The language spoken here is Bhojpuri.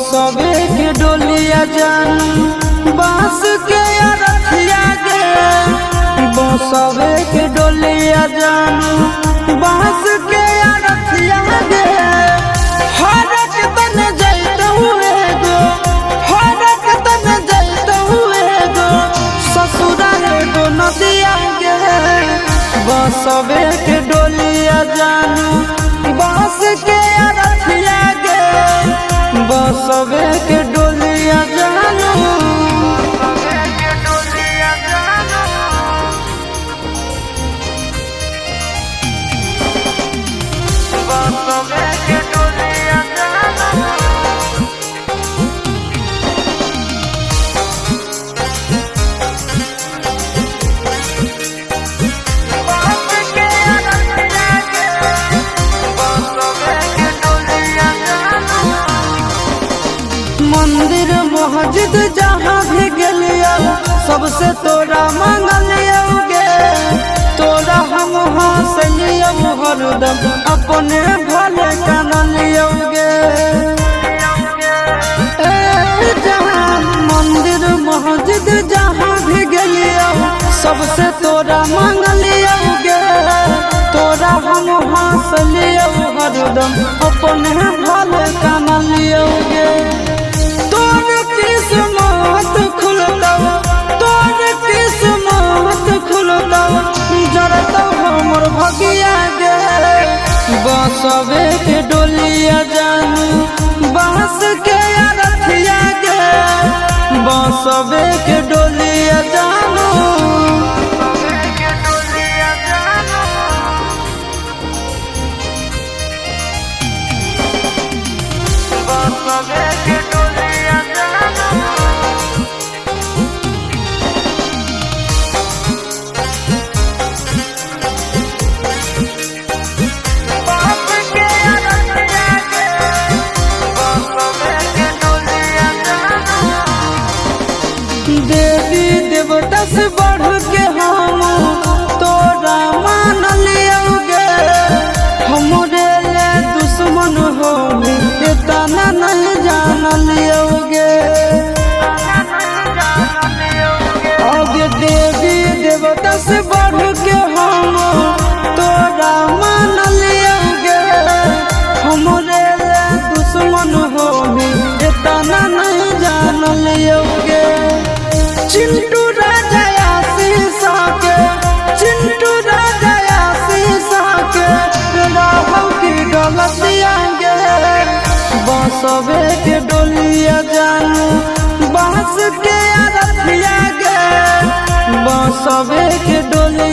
बसवे के डोलिया जानू बांस के अरथिया गे। बसवे के डोलिया जानू बांस के अरथिया गे। हरक तन जैत हुए गो, हरक तन जैत हुए गो, ससुरा गो नदिया गे। बसवे के डोलिया जानू बांस के अरथिया गे। बसवे के डोलिया जानू बसवे के डोलिया जानू बांस के अरथिया गे। बसवे के डोलिया जानू मंदिर मस्जिद जहाँ भी गेलियो सबसे तोरा मांगलियो गे। तोरा हम हंसलियो हरदम अपने भले कानलियो गे। जहाँ मंदिर मस्जिद जहाँ भी गेलियो सबसे तोरा मांगलियो गे। तोरा हम हंसलियो हरदम अपने भले कानलियो गे। तोर किस्मत खुलता, तोर किस्मत खुलता, जरता हमर भगिया गे। बसवे के डोलिया जानू बांस के अरथिया गे। बसवे के डोलिया जानू बसवे के डोलिया जानू बांस के अरथिया गे। बसवे के डोलिया जानू देवी देवता से बढ़ के हम तोरा मान लियो गे। हमरे ले दुश्मन हो तना नहीं जान लियो गे। आगे देवी देवता से बढ़ के हम तोरा मान लियो गे। हमरे ले दुश्मन हो तना नहीं जान लियो गे। चिंटू राजा आशीष के, चिंटू राजा आशीष के, राहुल की डोलिया गे। बसवे के डोलिया जानू बांस के अरथिया गे। बसवे के डोलिया